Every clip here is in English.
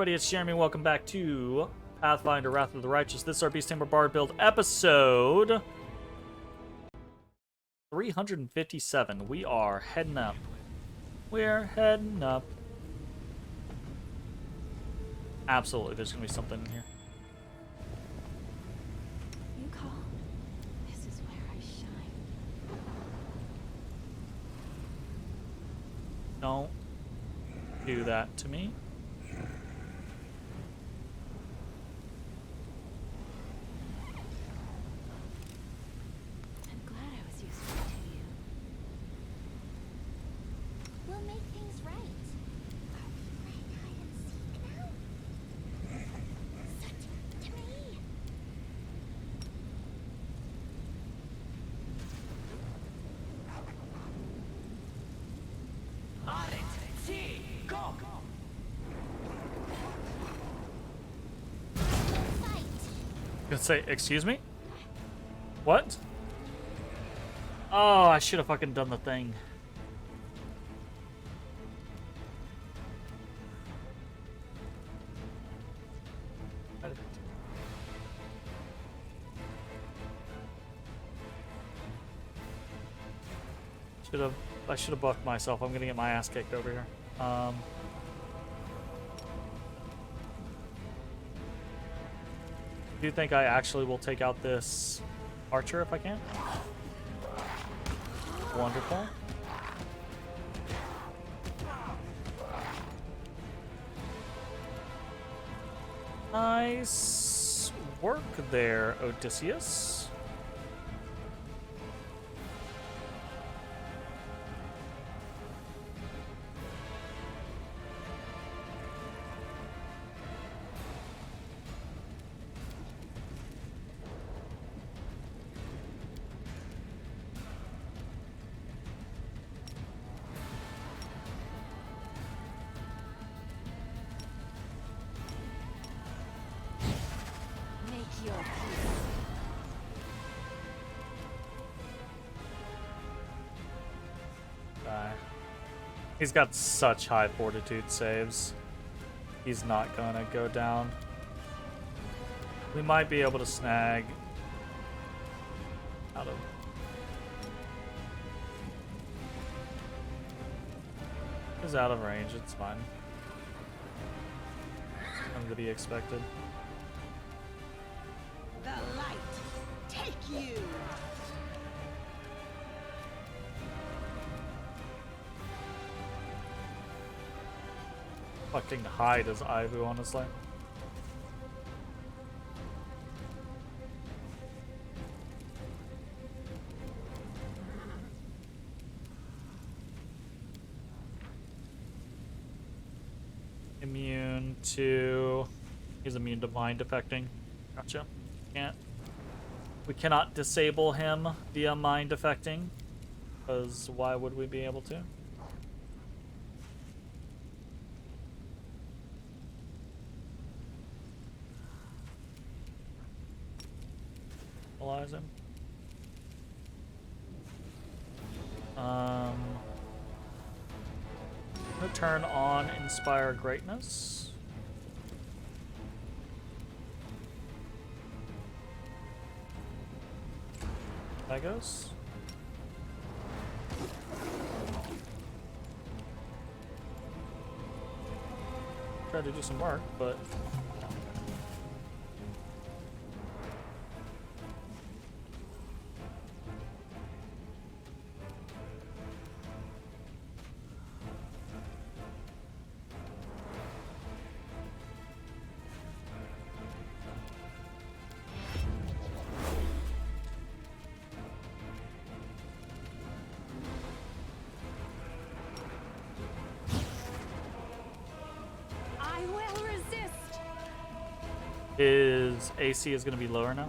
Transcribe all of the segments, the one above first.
everybody, it's Jeremy. Welcome back to Pathfinder, Wrath of the Righteous. This is our Tamer Bard build episode 357. We are heading up. We're heading up. Absolutely, there's going to be something in here. You call? This is where I shine. Don't do that to me. I'm glad I was useful to you. We'll make things right. Are we playing hide and seek now? Such to me. On it! See! Go! Fight. Gonna say, excuse me? What? Oh, I should have fucking done the thing. I should have buffed myself. I'm gonna get my ass kicked over here. Do you think I actually will take out this archer if I can? Wonderful. Nice work there, Odysseus. Make your peace. He's got such high fortitude saves. He's not gonna go down. We might be able to snag out of. He's out of range, it's fine. Something to be expected. The light! Take you! Fucking hide as Ivu, honestly. Immune to... He's immune to mind affecting. Gotcha. We cannot disable him via mind affecting, because why would we be able to? Equalize him. I'm gonna turn on Inspire Greatness. That goes. Tried to do some work, but I will resist. his AC is going to be lower now.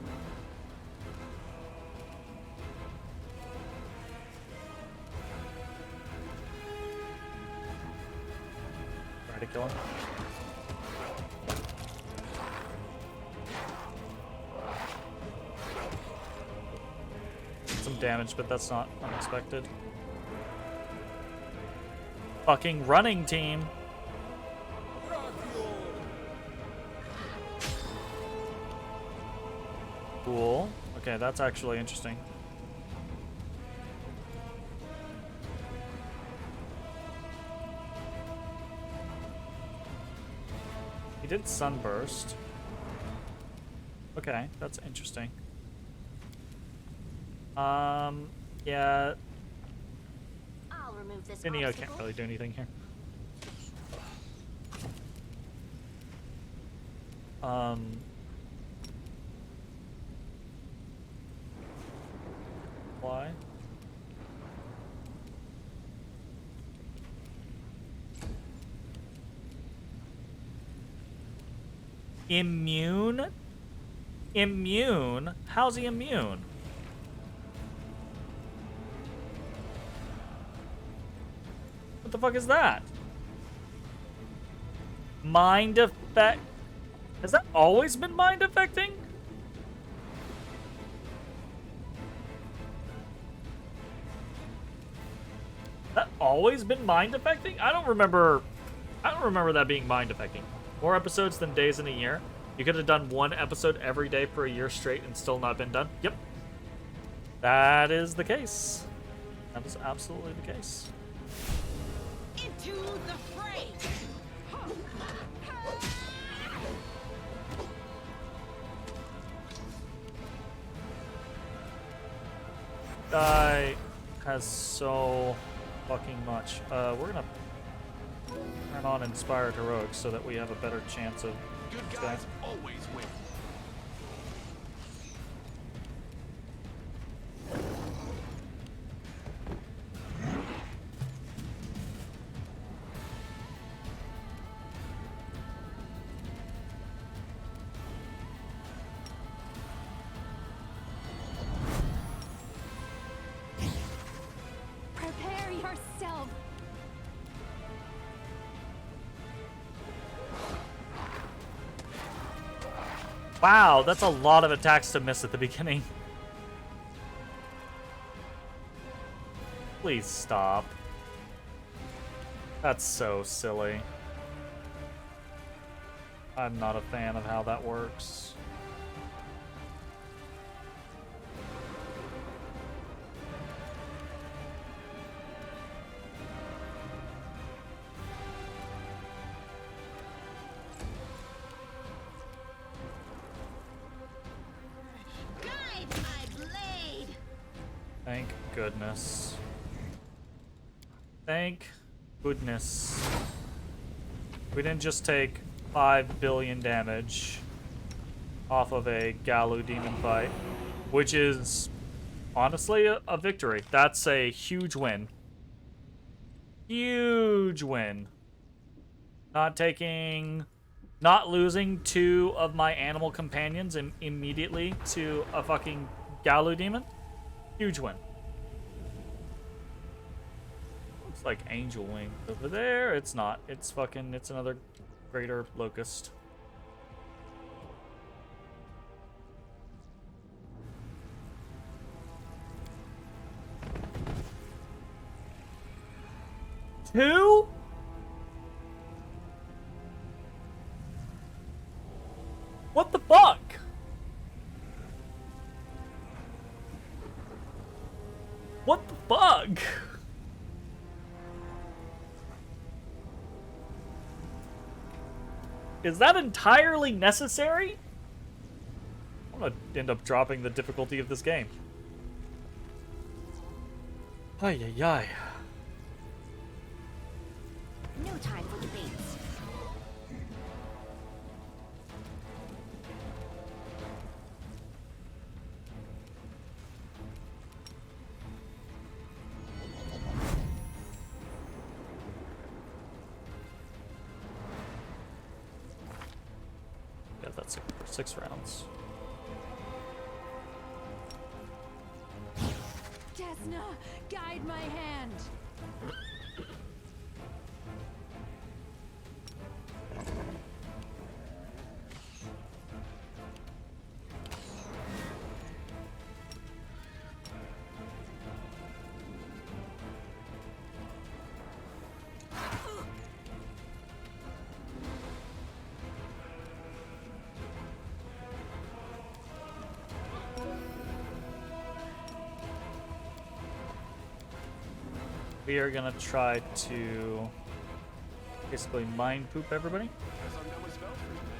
Try to kill him. Some damage, but that's not unexpected. Fucking running team. Cool. Okay, that's actually interesting. He did sunburst. Okay, that's interesting. Yeah, I'll remove this Inio obstacle. can't really do anything here. Why? Immune? Immune? How's he immune? What the fuck is that? Mind effect? Has that always been mind affecting? That always been mind affecting? I don't remember that being mind affecting. More episodes than days in a year. You could have done one episode every day for a year straight and still not been done. Yep. That is the case. That is absolutely the case. Into the fray. Guy has so fucking much. We're gonna turn on Inspired Heroics so that we have a better chance of Good guys always win. Prepare yourself. Wow, that's a lot of attacks to miss at the beginning. Please stop. That's so silly. I'm not a fan of how that works. Guide my blade. Thank goodness. Thank goodness. We didn't just take 5 billion damage off of a Galu demon fight, which is honestly a victory. That's a huge win. Huge win. Not losing 2 of my animal companions immediately to a fucking Galu demon. Huge win. Looks like Angel Wing over there. It's not. It's another greater locust. Two? What the fuck? What the fuck? Is that entirely necessary? I'm gonna end up dropping the difficulty of this game. Ay, ay, ay. No time for debates. Yeah, that's 6 rounds. Desna, guide my hand. We are gonna try to basically mind poop everybody. Guess I'm done with spells for tonight.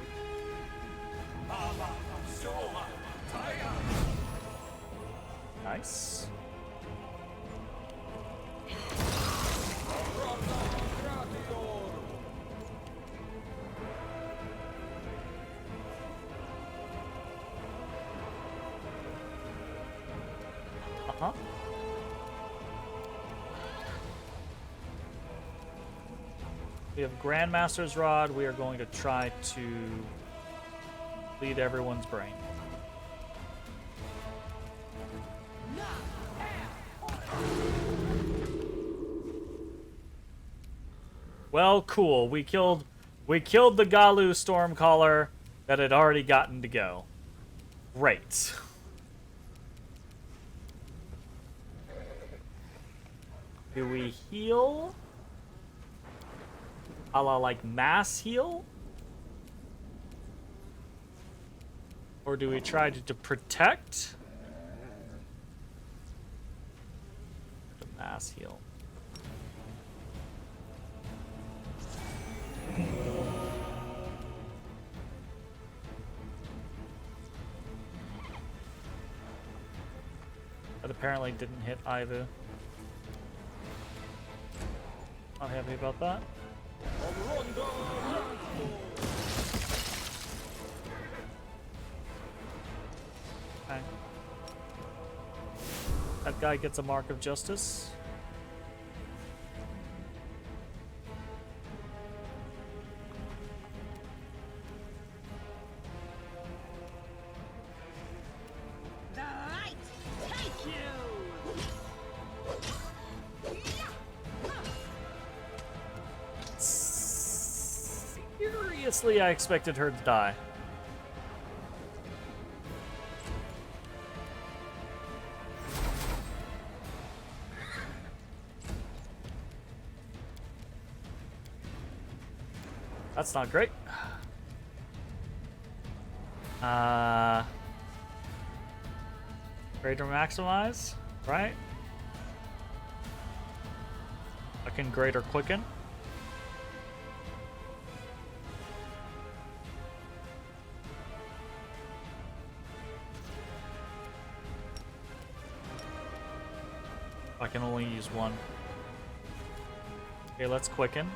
Nice. Uh-huh. We have Grandmaster's Rod. We are going to try to lead everyone's brain. Well, cool. We killed the Galu Stormcaller that had already gotten to go. Great. Do we heal? A la like mass heal? Or do we try to protect? To mass heal. That apparently didn't hit Ivu. Not happy about that. Okay. That guy gets a mark of justice. The light take you. Seriously, I expected her to die. That's not great. Greater maximize, right? I can greater quicken. I can only use one. Okay, let's quicken.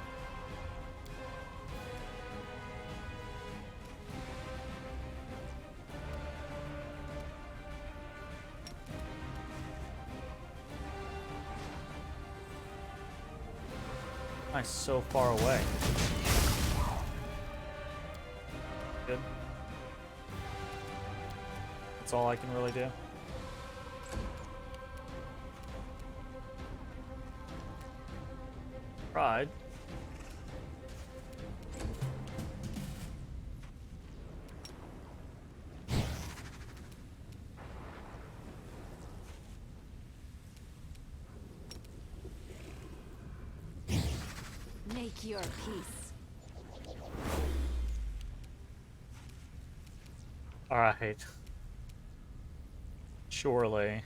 Nice, so far away. Good. That's all I can really do. Tried. Make your peace. All right. Surely.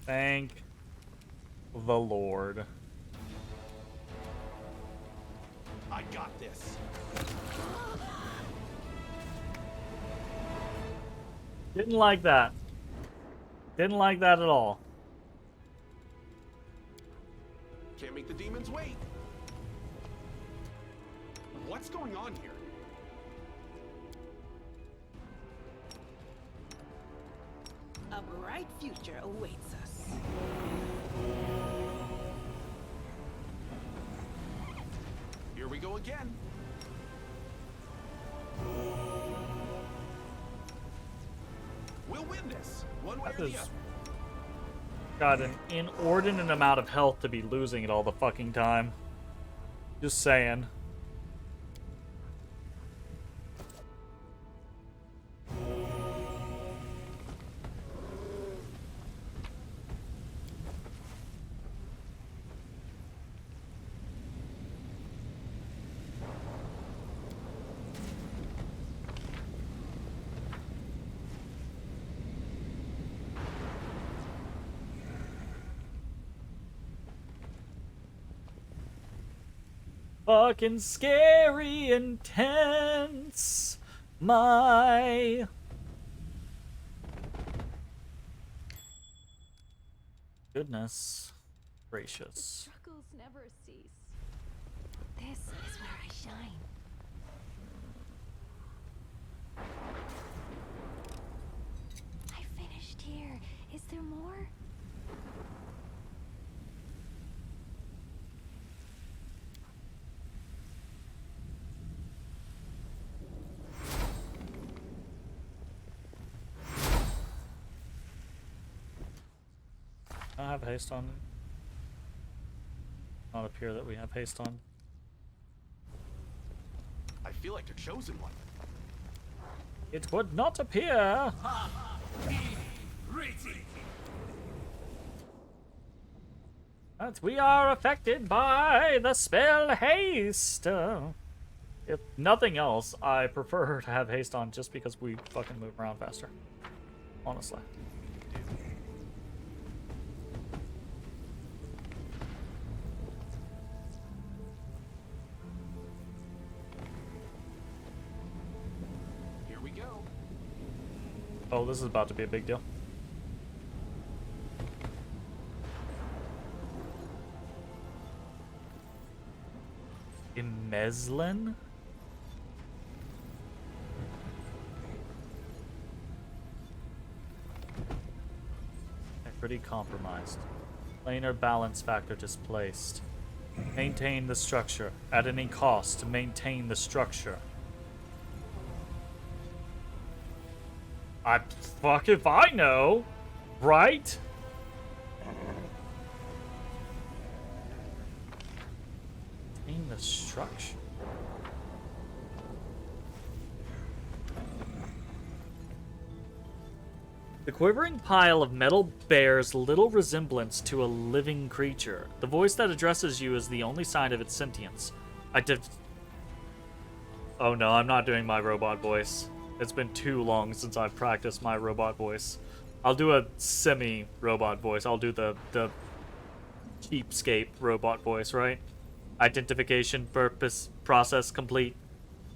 Thank the Lord. I got this. Didn't like that. Didn't like that at all. Can't make the demons wait. What's going on here? A bright future awaits us. Here we go again. We'll win this, one way That or the is- other. Got an inordinate amount of health to be losing it all the fucking time. Just saying. fucking scary intense. My goodness gracious. Struggles never cease. This is where I shine. I finished here. Is there more? I have haste on. Not appear that we have haste on. I feel like the chosen one. It would not appear. That we are affected by the spell haste. If nothing else, I prefer to have haste on just because we fucking move around faster. Honestly. Here we go. Oh, this is about to be a big deal. Meslin? Equity compromised. Planar balance factor displaced. Maintain the structure. At any cost to maintain the structure. Fuck if I know, right? Maintain the structure. The quivering pile of metal bears little resemblance to a living creature. The voice that addresses you is the only sign of its sentience. Oh no, I'm not doing my robot voice. It's been too long since I've practiced my robot voice. I'll do a semi-robot voice. I'll do the cheapskate robot voice, right? Identification purpose process complete.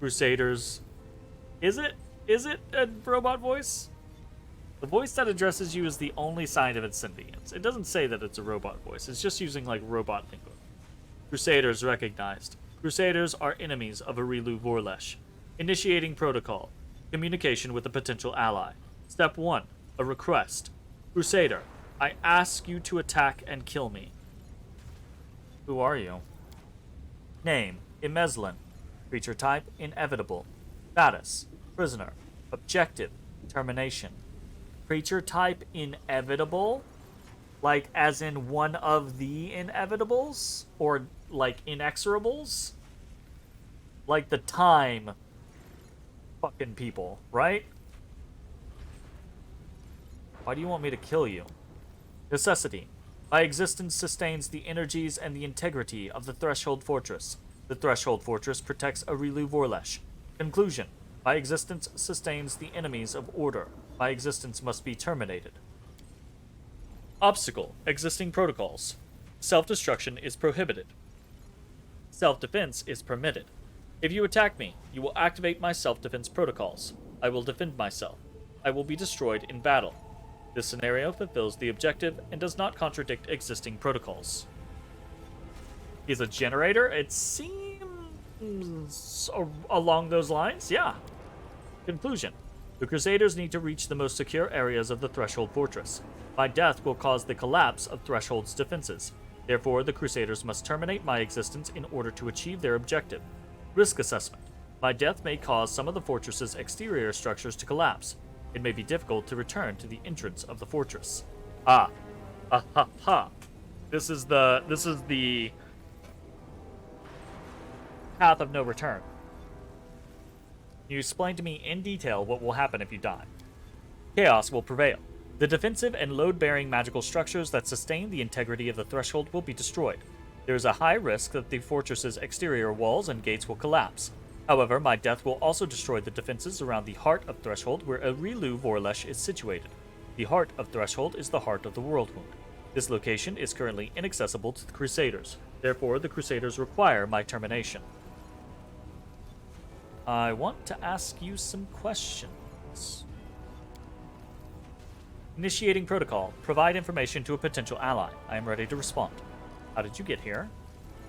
Crusaders. Is it a robot voice? The voice that addresses you is the only sign of its sentience. It doesn't say that it's a robot voice. It's just using like robot lingo. Crusaders recognized. Crusaders are enemies of Arilu Vorlesh. Initiating protocol. Communication with a potential ally. Step 1. A request. Crusader, I ask you to attack and kill me. Who are you? Name, Imeslin. Creature type, inevitable. Status, prisoner. Objective, termination. Creature type, inevitable? Like, as in one of the inevitables? Or, like, inexorables? Like the time fucking people, right? Why do you want me to kill you? Necessity. My existence sustains the energies and the integrity of the Threshold Fortress. The Threshold Fortress protects Arilu Vorlesh. Conclusion. My existence sustains the enemies of order. My existence must be terminated. Obstacle. Existing protocols. Self-destruction is prohibited. Self-defense is permitted. If you attack me, you will activate my self-defense protocols. I will defend myself. I will be destroyed in battle. This scenario fulfills the objective and does not contradict existing protocols. He's a generator? It seems along those lines, yeah. Conclusion. The Crusaders need to reach the most secure areas of the Threshold Fortress. My death will cause the collapse of Threshold's defenses. Therefore, the Crusaders must terminate my existence in order to achieve their objective. Risk assessment. My death may cause some of the fortress's exterior structures to collapse. It may be difficult to return to the entrance of the fortress. Ha ha. This is the path of no return. You explain to me in detail what will happen if you die. Chaos will prevail. The defensive and load-bearing magical structures that sustain the integrity of the threshold will be destroyed. There is a high risk that the fortress's exterior walls and gates will collapse. However, my death will also destroy the defenses around the heart of Threshold where Arilu Vorlesh is situated. The heart of Threshold is the heart of the World Wound. This location is currently inaccessible to the Crusaders. Therefore, the Crusaders require my termination. I want to ask you some questions. Initiating protocol. Provide information to a potential ally. I am ready to respond. How did you get here?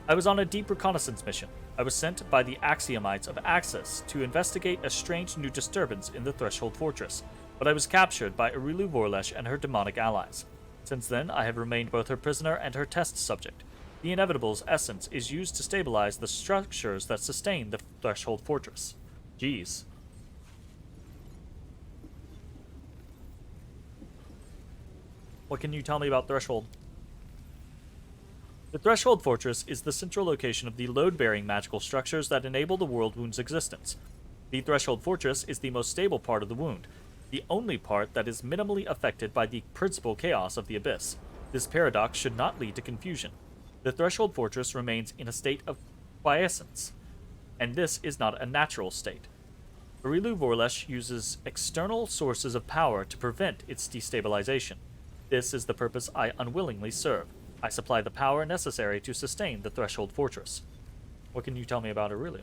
I was on a deep reconnaissance mission. I was sent by the Axiomites of Axis to investigate a strange new disturbance in the Threshold Fortress, but I was captured by Arilu Vorlesh and her demonic allies. Since then, I have remained both her prisoner and her test subject. The Inevitable's essence is used to stabilize the structures that sustain the Threshold Fortress. Jeez. What can you tell me about Threshold? The Threshold Fortress is the central location of the load-bearing magical structures that enable the World Wound's existence. The Threshold Fortress is the most stable part of the Wound, the only part that is minimally affected by the principal chaos of the Abyss. This paradox should not lead to confusion. The Threshold Fortress remains in a state of quiescence, and this is not a natural state. Arilu Vorlesh uses external sources of power to prevent its destabilization. This is the purpose I unwillingly serve. I supply the power necessary to sustain the Threshold Fortress. What can you tell me about Arilu?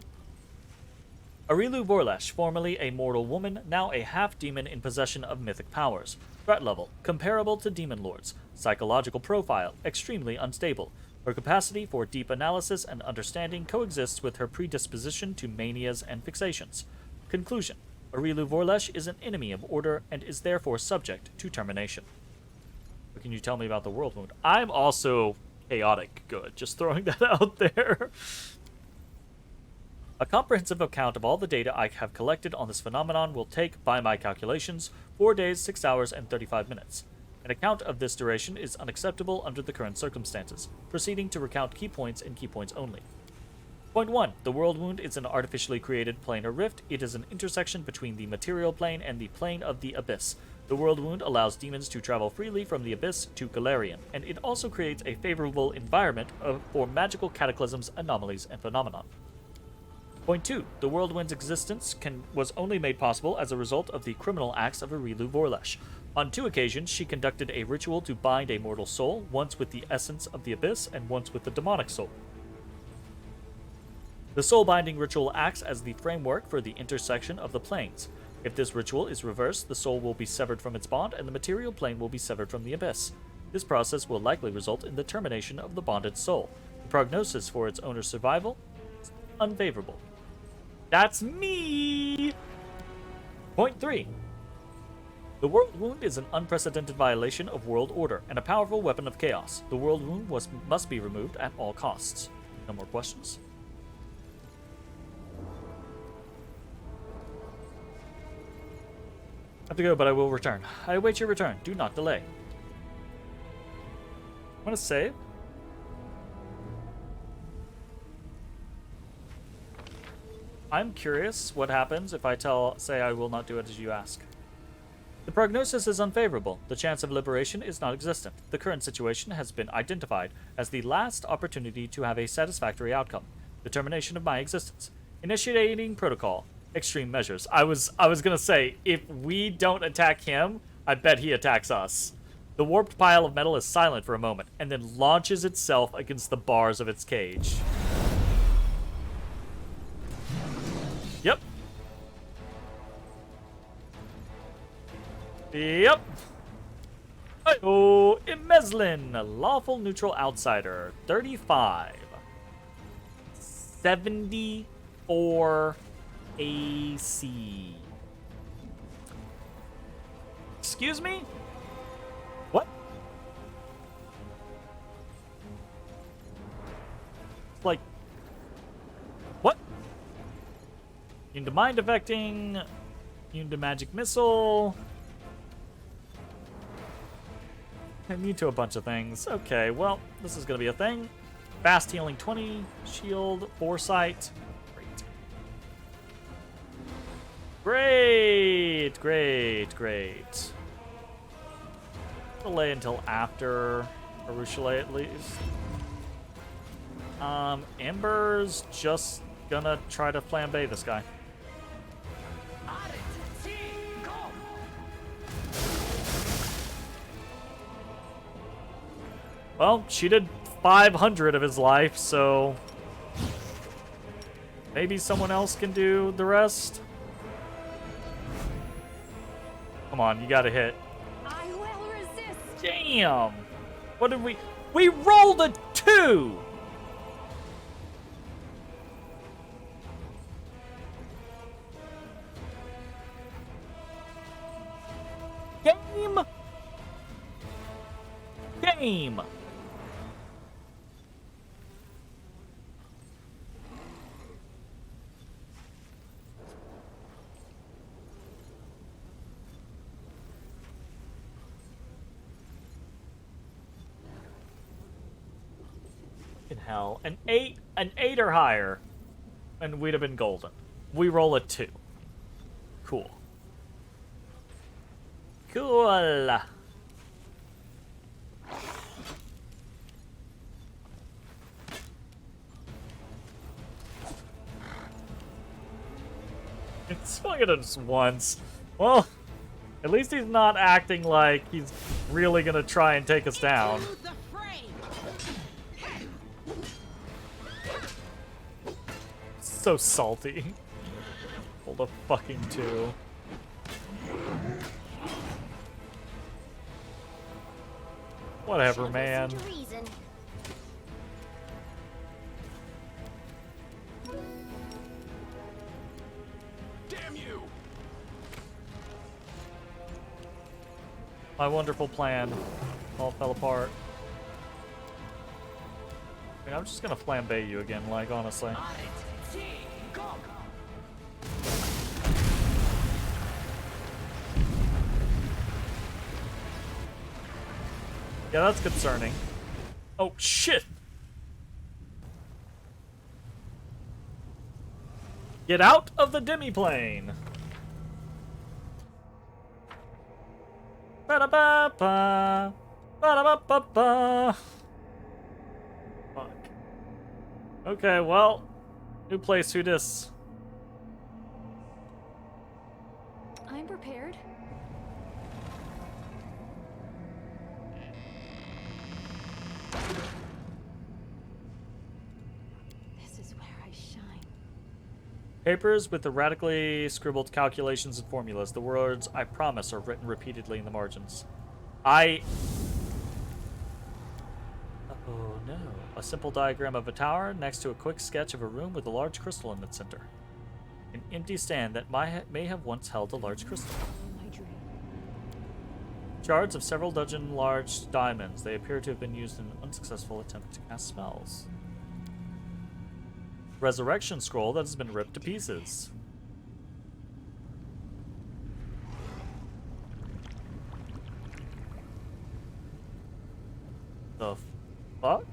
Arilu Vorlesh, formerly a mortal woman, now a half-demon in possession of mythic powers. Threat level, comparable to demon lords. Psychological profile, extremely unstable. Her capacity for deep analysis and understanding coexists with her predisposition to manias and fixations. Conclusion. Arilu Vorlesh is an enemy of order and is therefore subject to termination. What can you tell me about the World Wound? I'm also chaotic good, just throwing that out there. A comprehensive account of all the data I have collected on this phenomenon will take, by my calculations, 4 days, 6 hours, and 35 minutes. An account of this duration is unacceptable under the current circumstances, proceeding to recount key points and key points only. Point 1. The World Wound is an artificially created planar rift. It is an intersection between the material plane and the plane of the Abyss. The World Wound allows demons to travel freely from the Abyss to Golarion, and it also creates a favorable environment for magical cataclysms, anomalies, and phenomena. Point 2. The World Wound's existence was only made possible as a result of the criminal acts of Arilu Vorlesh. On 2 occasions, she conducted a ritual to bind a mortal soul, once with the essence of the Abyss and once with the demonic soul. The soul-binding ritual acts as the framework for the intersection of the planes. If this ritual is reversed, the soul will be severed from its bond and the material plane will be severed from the Abyss. This process will likely result in the termination of the bonded soul. The prognosis for its owner's survival is unfavorable. That's me! Point 3. The World Wound is an unprecedented violation of world order and a powerful weapon of chaos. The World Wound must be removed at all costs. No more questions? I have to go, but I will return. I await your return. Do not delay. I'm gonna save. I'm curious what happens if I say I will not do it as you ask. The prognosis is unfavorable. The chance of liberation is not existent. The current situation has been identified as the last opportunity to have a satisfactory outcome. The termination of my existence. Initiating protocol. Extreme measures. I was gonna say, if we don't attack him, I bet he attacks us. The warped pile of metal is silent for a moment, and then launches itself against the bars of its cage. Yep. Yep. Oh, Imeslin, lawful neutral outsider, 35. 74 AC. Excuse me? What? Like, what? Immune to mind affecting, immune to magic missile, immune to a bunch of things. Okay, well, this is gonna be a thing. Fast healing 20, shield, foresight. Great, great, great. Delay until after Arushale at least. Ember's just gonna try to flambe this guy. Well, she did 500 of his life, so maybe someone else can do the rest. Come on, you gotta hit. I will resist. Damn! What did we... We rolled a 2! Game! Game! In hell. An 8 or higher, and we'd have been golden. We roll a 2. Cool. Cool. It swung at us once. Well, at least he's not acting like he's really gonna try and take us down. Into the fray. So salty. Hold a fucking 2. Whatever, Should man. listen to reason. Damn you! My wonderful plan all fell apart. I mean, I'm just gonna flambe you again, like, honestly. On it! See, go! Yeah, that's concerning. Oh, shit! Get out of the demiplane! Ba-da-ba-ba! Ba-da-ba-ba-ba! Fuck. Okay, well, new place, who dis? I'm prepared. This is where I shine. Papers with erratically scribbled calculations and formulas. The words "I promise" are written repeatedly in the margins. Oh no. A simple diagram of a tower next to a quick sketch of a room with a large crystal in its center. An empty stand that may have once held a large crystal. My dream. Shards of several dozen large diamonds. They appear to have been used in an unsuccessful attempt to cast spells. Resurrection scroll that has been ripped to pieces. The fuck?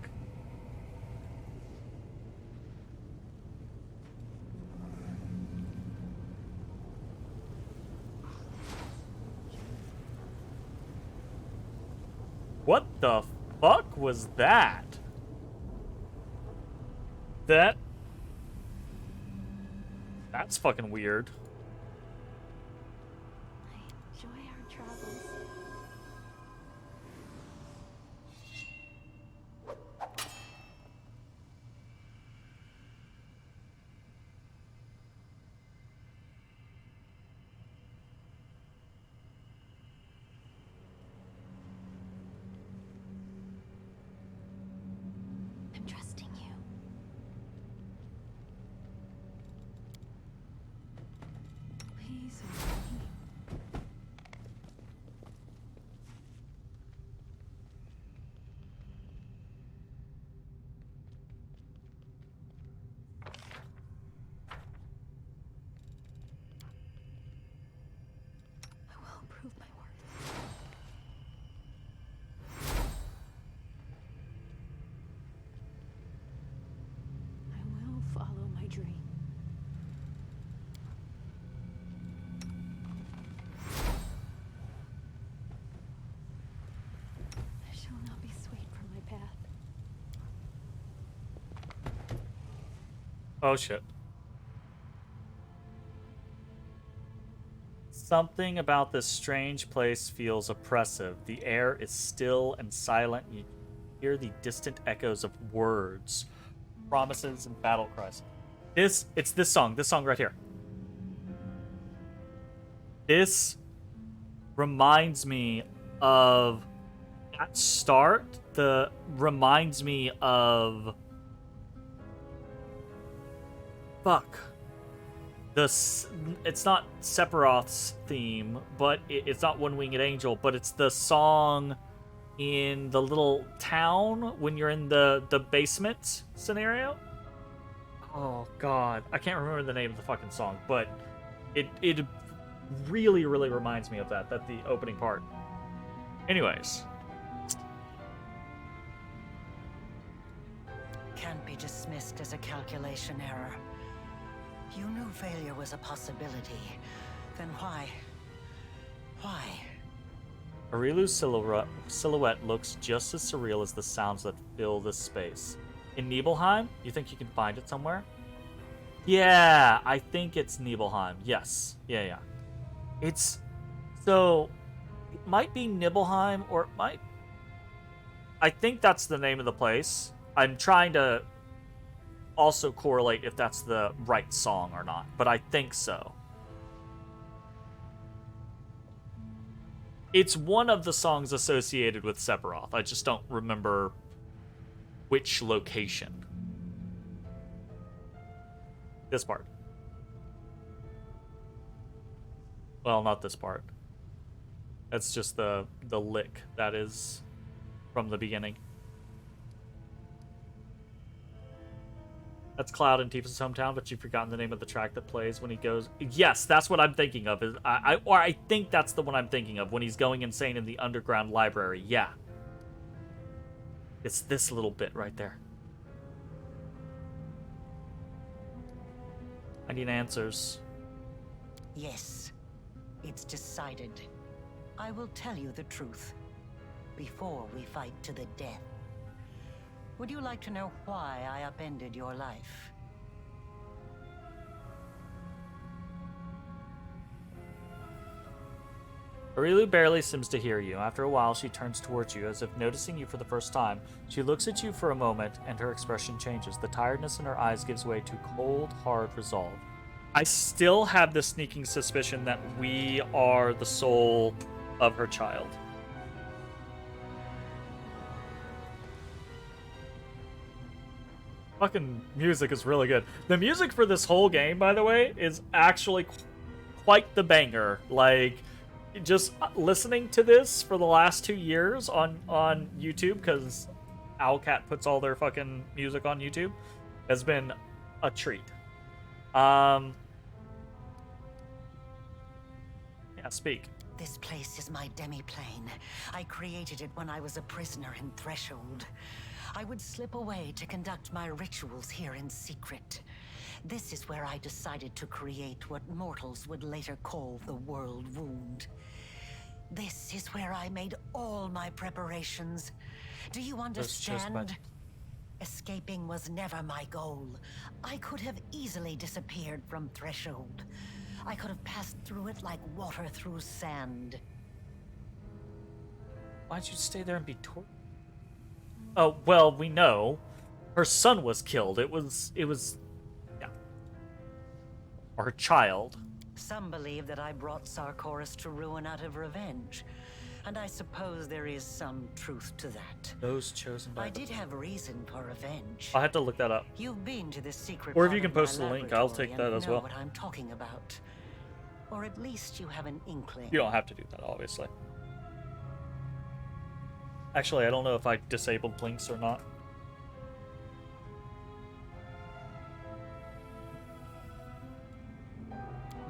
What the fuck was that? That's fucking weird. I enjoy our travels. I'm trusting you. Please hold me. I will prove my worth. I will follow my dream. I shall not be swayed from my path. Oh shit. Something about this strange place feels oppressive. The air is still and silent, Hear the distant echoes of words, promises, and battle cries. It's this song right here. This reminds me of that start. Reminds me of it's not Sephiroth's theme, but it's not One Winged Angel, but it's the song in the little town when you're in the basement scenario. Oh god, I can't remember the name of the fucking song, but it really reminds me of that the opening part. Anyways, Can't be dismissed as a calculation error. You knew failure was a possibility. Then why? Arilu's silhouette looks just as surreal as the sounds that fill this space. In Nibelheim, you think you can find it somewhere? Yeah, I think it's Nibelheim. Yes. Yeah. It might be Nibelheim, or it might... I think that's the name of the place. I'm trying to also correlate if that's the right song or not, but I think so. It's one of the songs associated with Sephiroth. I just don't remember which location. This part. Well, not this part. That's just the lick that is from the beginning. That's Cloud in Tifa's hometown, but you've forgotten the name of the track that plays when he goes... Yes, that's what I'm thinking of. I think that's the one I'm thinking of, when he's going insane in the underground library. Yeah. It's this little bit right there. I need answers. Yes, it's decided. I will tell you the truth before we fight to the death. Would you like to know why I upended your life? Arilu barely seems to hear you. After a while, she turns towards you, as if noticing you for the first time. She looks at you for a moment, and her expression changes. The tiredness in her eyes gives way to cold, hard resolve. I still have the sneaking suspicion that we are the soul of her child. Fucking music is really good. The music for this whole game, by the way, is actually quite the banger. Like, just listening to this for the last 2 years on YouTube, because Owlcat puts all their fucking music on YouTube, has been a treat. Yeah, speak. This place is my demi-plane. I created it when I was a prisoner in Threshold. I would slip away to conduct my rituals here in secret. This is where I decided to create what mortals would later call the World Wound. This is where I made all my preparations. Do you understand? Escaping was never my goal. I could have easily disappeared from Threshold. I could have passed through it like water through sand. Why'd you stay there and be tortured? Oh, well, we know. Her son was killed. It was, yeah. Or her child. Some believe that I brought Sarkoris to ruin out of revenge. And I suppose there is some truth to that. Those chosen by... I did have reason for revenge. I'll have to look that up. You've been to this secret Or if part you can of my post the link, I'll take that laboratory as and know well. what I'm talking about. Or at least you have an inkling. You don't have to do that, obviously. Actually, I don't know if I disabled links or not.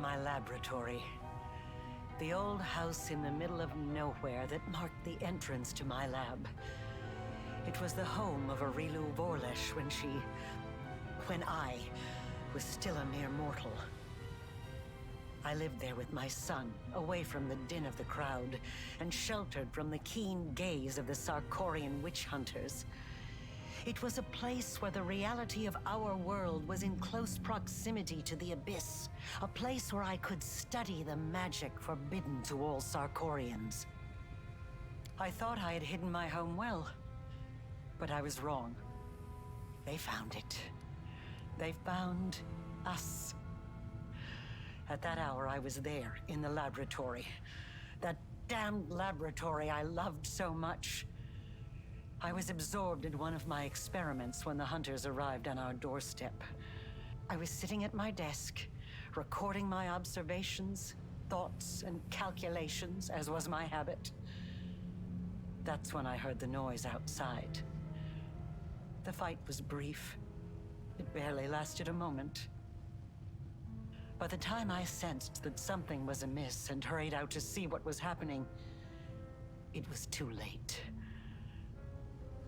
My laboratory. The old house in the middle of nowhere that marked the entrance to my lab. It was the home of Arilu Vorlesh when I was still a mere mortal. I lived there with my son, away from the din of the crowd, and sheltered from the keen gaze of the Sarkorian witch hunters. It was a place where the reality of our world was in close proximity to the abyss. A place where I could study the magic forbidden to all Sarkorians. I thought I had hidden my home well. But I was wrong. They found it. They found us. At that hour, I was there, in the laboratory. That damned laboratory I loved so much. I was absorbed in one of my experiments when the hunters arrived on our doorstep. I was sitting at my desk, recording my observations, thoughts, and calculations, as was my habit. That's when I heard the noise outside. The fight was brief. It barely lasted a moment. By the time I sensed that something was amiss and hurried out to see what was happening, it was too late.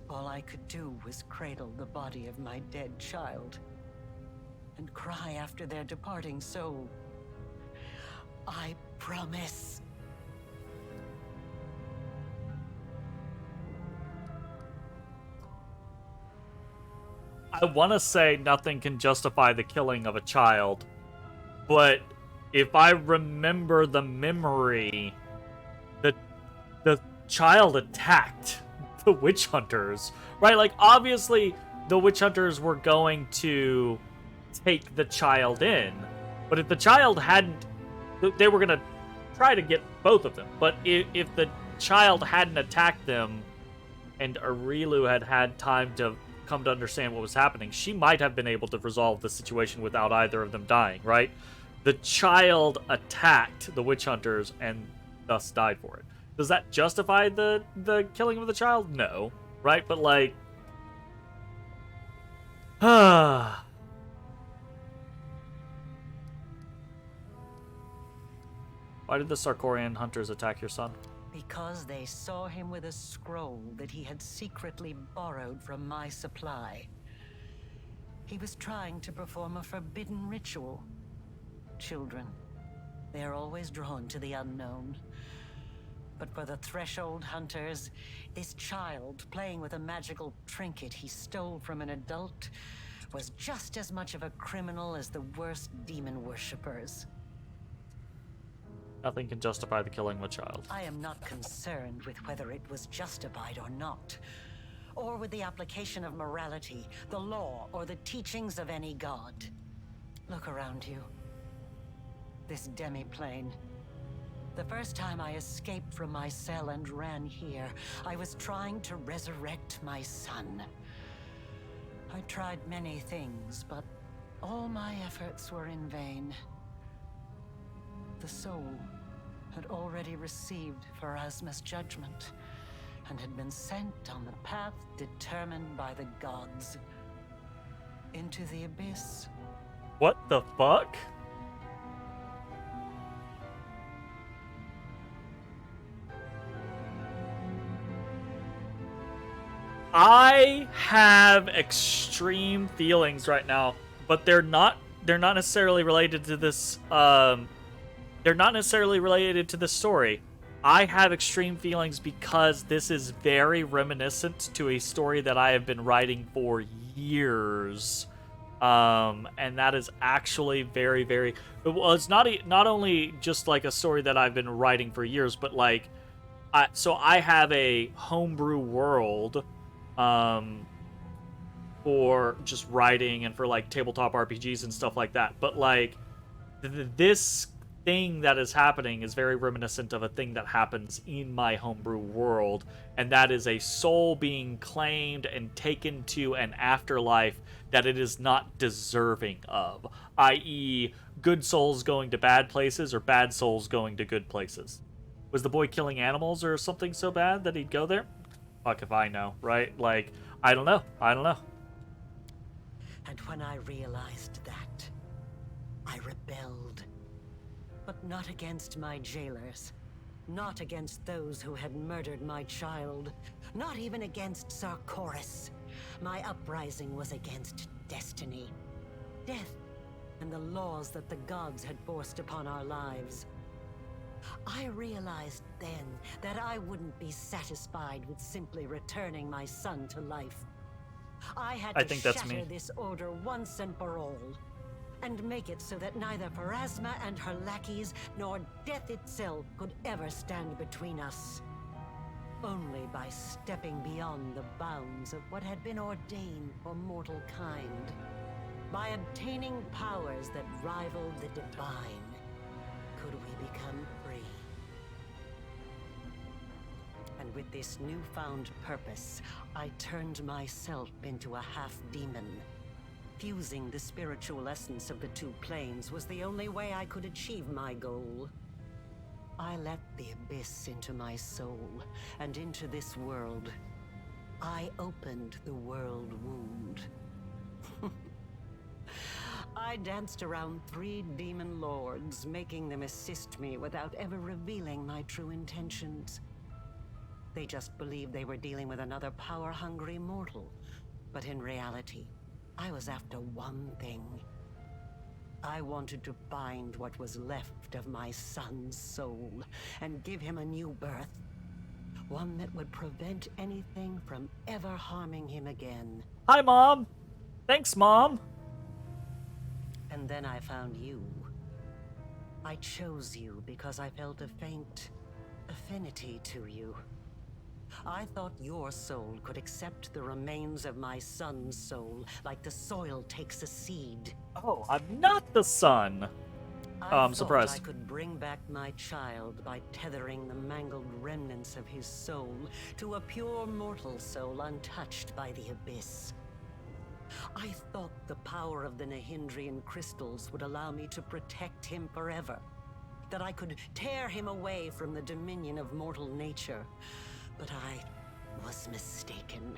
All I could do was cradle the body of my dead child and cry after their departing soul. I promise. I want to say nothing can justify the killing of a child, but if I remember the memory, the child attacked the witch hunters, right? Like, obviously, the witch hunters were going to take the child in, but if the child hadn't, they were going to try to get both of them. But if the child hadn't attacked them and Arilu had had time to come to understand what was happening, she might have been able to resolve the situation without either of them dying, right? The child attacked the witch hunters and thus died for it. Does that justify the killing of the child? No, right? But like, why did the Sarkorian hunters attack your son? Because they saw him with a scroll that he had secretly borrowed from my supply. He was trying to perform a forbidden ritual. Children, they are always drawn to the unknown. But for the Threshold Hunters, this child playing with a magical trinket he stole from an adult was just as much of a criminal as the worst demon worshippers. Nothing can justify the killing of a child. I am not concerned with whether it was justified or not, or with the application of morality, the law, or the teachings of any god. Look around you. This demi-plane. The first time I escaped from my cell and ran here, I was trying to resurrect my son. I tried many things, but all my efforts were in vain. The soul had already received Pharasma's judgment and had been sent on the path determined by the gods. Into the abyss. What the fuck? I have extreme feelings right now, but they're not necessarily related to this they're not necessarily related to the story. I have extreme feelings because this is very reminiscent to a story that I have been writing for years. And that is actually very, very... Well, it's not only just like a story that I've been writing for years, but like... So I have a homebrew world for just writing and for like tabletop RPGs and stuff like that. But like this thing that is happening is very reminiscent of a thing that happens in my homebrew world, and that is a soul being claimed and taken to an afterlife that it is not deserving of, i.e. good souls going to bad places or bad souls going to good places. Was the boy killing animals or something so bad that he'd go there? Fuck if I know, right? Like, I don't know. And when I realized that, I rebelled. But not against my jailers. Not against those who had murdered my child. Not even against Sarkoris. My uprising was against destiny. Death and the laws that the gods had forced upon our lives. I realized then that I wouldn't be satisfied with simply returning my son to life. I had to shatter this order once and for all, and make it so that neither Pharasma and her lackeys nor death itself could ever stand between us. only by stepping beyond the bounds of what had been ordained for mortal kind. By obtaining powers that rivaled the divine, could we become free. And with this newfound purpose, I turned myself into a half-demon. Fusing the spiritual essence of the two planes was the only way I could achieve my goal. I let the abyss into my soul, and into this world. I opened the world wound. I danced around 3 demon lords, making them assist me without ever revealing my true intentions. They just believed they were dealing with another power-hungry mortal. But in reality, I was after one thing. I wanted to find what was left of my son's soul and give him a new birth. One that would prevent anything from ever harming him again. Hi, Mom. Thanks, Mom. And then I found you. I chose you because I felt a faint affinity to you. I thought your soul could accept the remains of my son's soul, like the soil takes a seed. Oh, I'm not the son. I'm surprised. I could bring back my child by tethering the mangled remnants of his soul to a pure mortal soul untouched by the abyss. I thought the power of the Nahindrian crystals would allow me to protect him forever. That I could tear him away from the dominion of mortal nature. But I was mistaken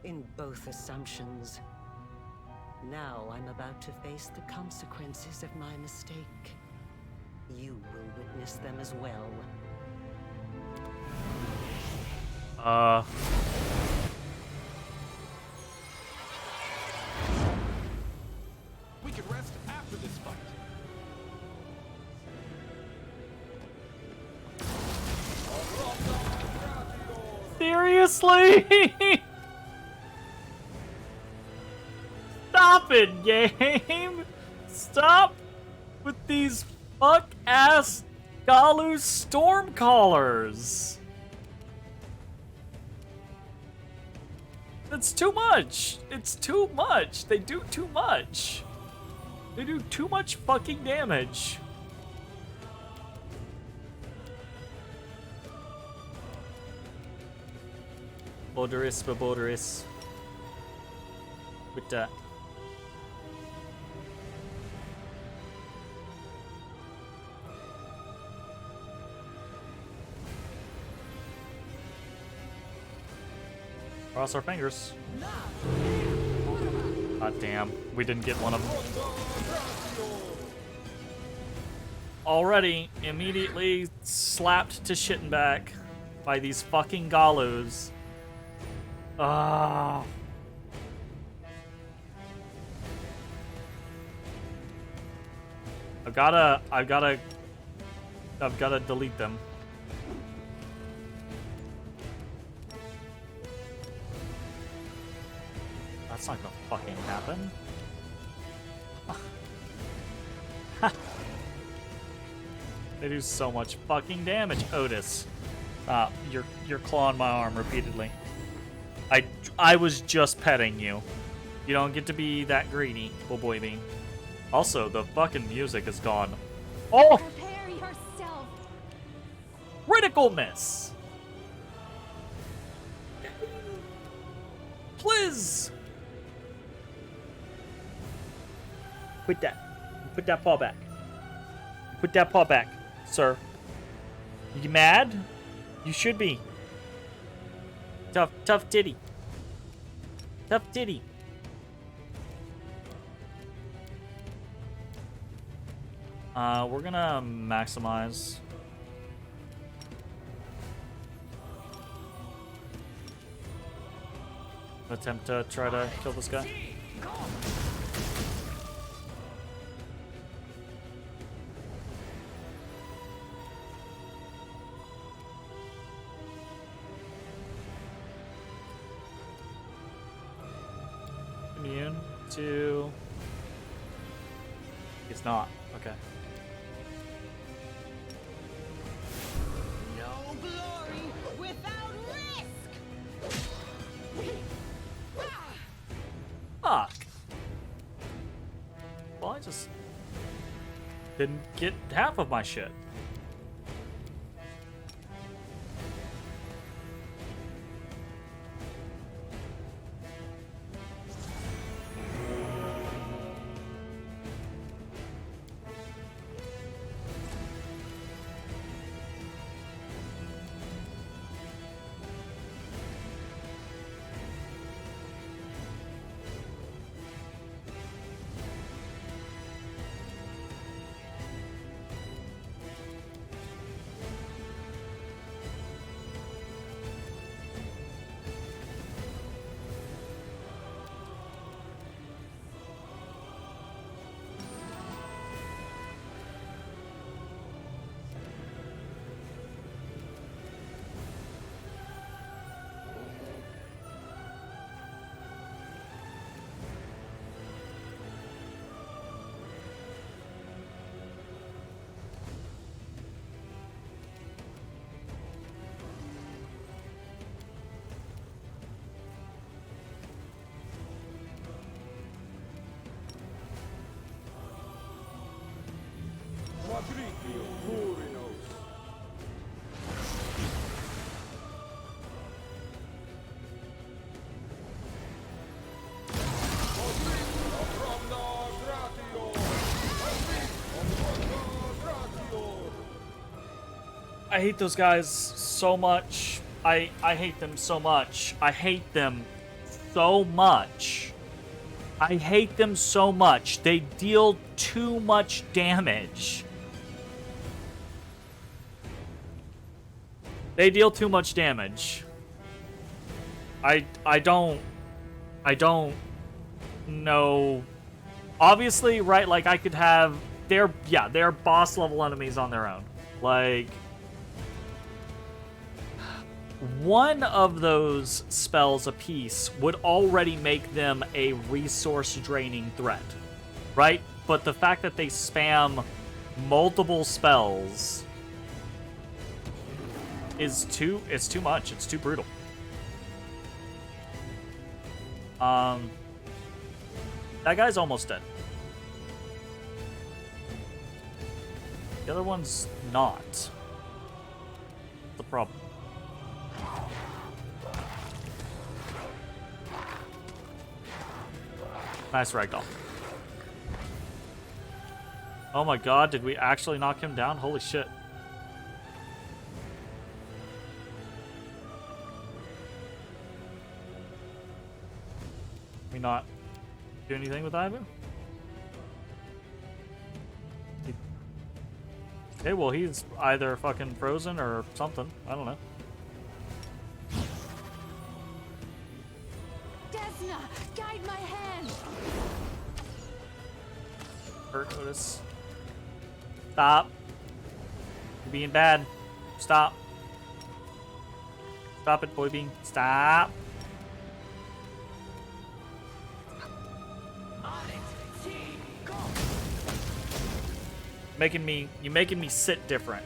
in both assumptions. Now I'm about to face the consequences of my mistake. You will witness them as well. We can rest after this fight. Seriously? Stop it, game! Stop with these fuck-ass Galu Stormcallers! That's too much! It's too much! They do too much! They do too much fucking damage. Balduris. With that. Cross our fingers. God damn, we didn't get one of them. Already, immediately slapped to shit and back by these fucking Galus. Ah. I've gotta delete them. That's not gonna fucking happen. They do so much fucking damage, Otis. You're clawing my arm repeatedly. I was just petting you. You don't get to be that greedy, boy bean. Also, the fucking music is gone. Oh! Prepare yourself. Critical miss! Please! Put that paw back. Put that paw back, sir. You mad? You should be. Tough titty. Tough titty. We're gonna maximize. Attempt to try to kill this guy. Immune to... It's not. Okay. No glory without didn't get half of my shit. I hate those guys so much. I hate them so much. I hate them so much. I hate them so much. They deal too much damage. They deal too much damage. I don't know. Obviously, right, like I could have they're boss level enemies on their own. Like one of those spells apiece would already make them a resource draining threat, right? But the fact that they spam multiple spells is too much. It's too brutal. That guy's almost dead. The other one's not. What's the problem? Nice ragdoll. Oh my god, did we actually knock him down? Holy shit. Can we not do anything with Ivu? Okay, well he's either fucking frozen or something. I don't know. Desna, guide my hand. Hurt Otis. Stop. You're being bad. Stop. Stop it, boy bean. Stop. You're making me sit different.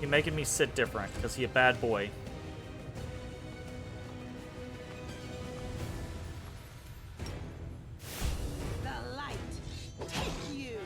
You're making me sit different because he's a bad boy. The light take you.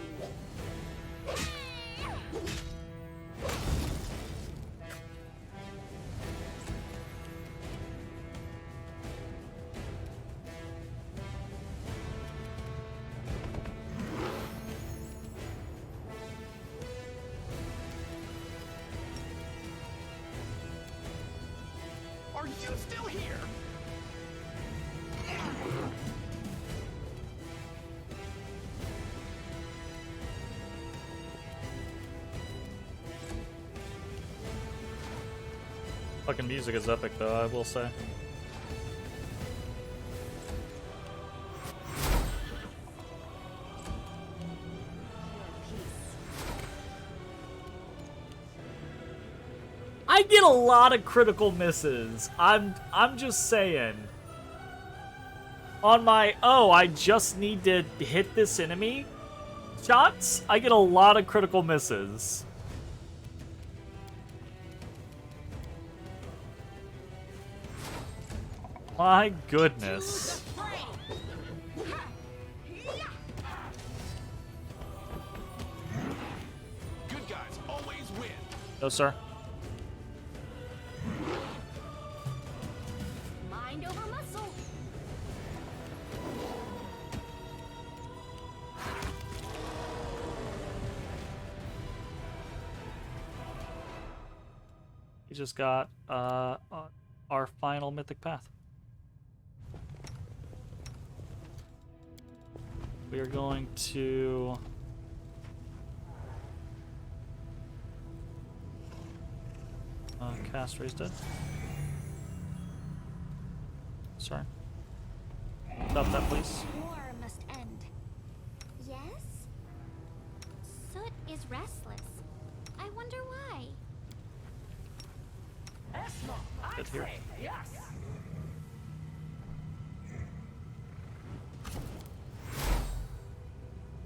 Are you still here? Fucking music is epic though, I will say. I get a lot of critical misses. I'm just saying. On my, oh, I just need to hit this enemy shots, I get a lot of critical misses. My goodness. No, sir. Mind over muscle. We just got our final mythic path. We are going to cast Raise Dead. Sorry. Stop that, please. War must end. Yes? Soot is restless. I wonder why. Good here.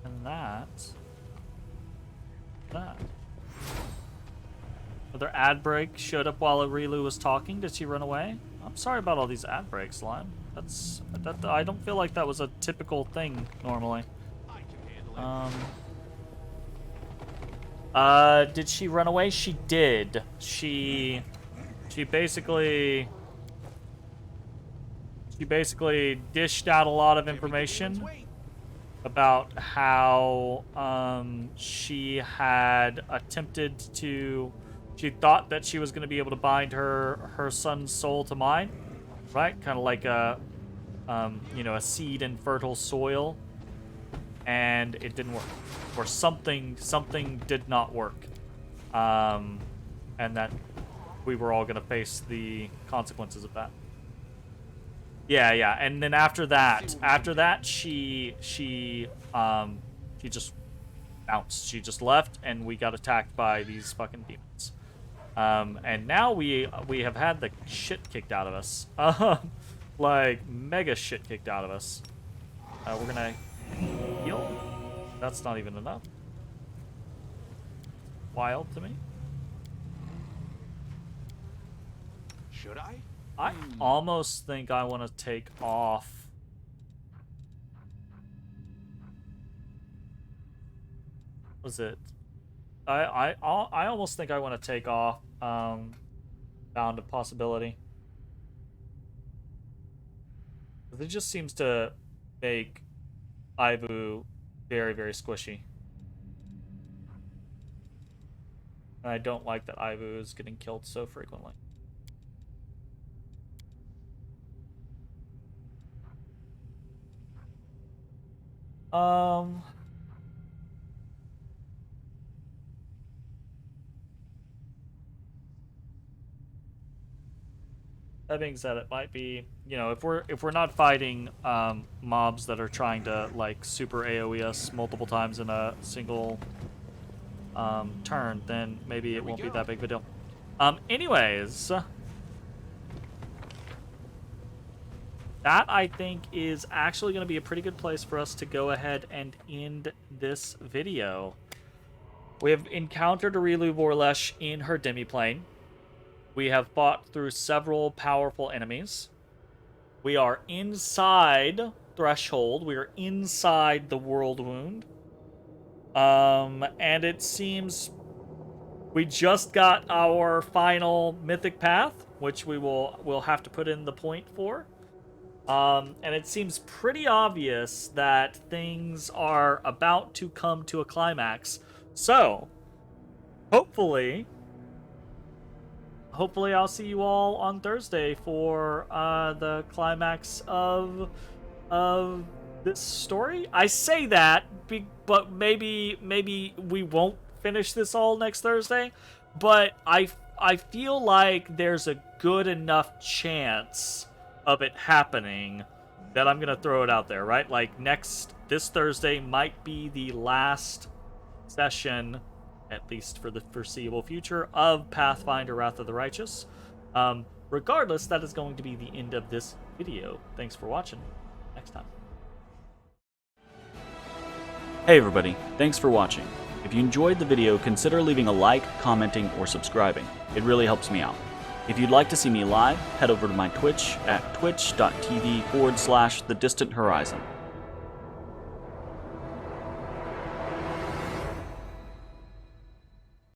And that. Another ad break showed up while Arilu was talking. Did she run away? I'm sorry about all these ad breaks, Lime. That I don't feel like that was a typical thing normally. I can handle it. Did she run away? She did. She basically dished out a lot of information about how she had attempted to. She thought that she was going to be able to bind her son's soul to mine, right? Kind of like a a seed in fertile soil, and it didn't work, or something did not work, and that we were all going to face the consequences of that. Yeah, and then after that, she just bounced. She just left, and we got attacked by these fucking demons. And now we have had the shit kicked out of us. Like, mega shit kicked out of us. We're gonna heal. That's not even enough. Wild to me. Should I? I almost think I want to take off. Was it? I almost think I want to take off Bound of Possibility. It just seems to make Ivu very, very squishy. And I don't like that Ivu is getting killed so frequently. That being said, it might be, if we're not fighting mobs that are trying to like super AoE us multiple times in a single turn, then maybe it won't be that big of a deal. Anyways, that I think is actually going to be a pretty good place for us to go ahead and end this video. We have encountered Arilu Vorlesh in her demiplane. We have fought through several powerful enemies. We are inside Threshold. We are inside the World Wound. And it seems we just got our final mythic path, which we'll have to put in the point for. And it seems pretty obvious that things are about to come to a climax. So, hopefully I'll see you all on Thursday for the climax of this story. I say that, but maybe we won't finish this all next Thursday. But I feel like there's a good enough chance of it happening that I'm gonna throw it out there, right? Like this Thursday might be the last session, at least for the foreseeable future, of Pathfinder Wrath of the Righteous. Regardless, that is going to be the end of this video. Thanks for watching. Next time. Hey everybody, thanks for watching. If you enjoyed the video, consider leaving a like, commenting, or subscribing. It really helps me out. If you'd like to see me live, head over to my Twitch at twitch.tv/thedistanthorizon.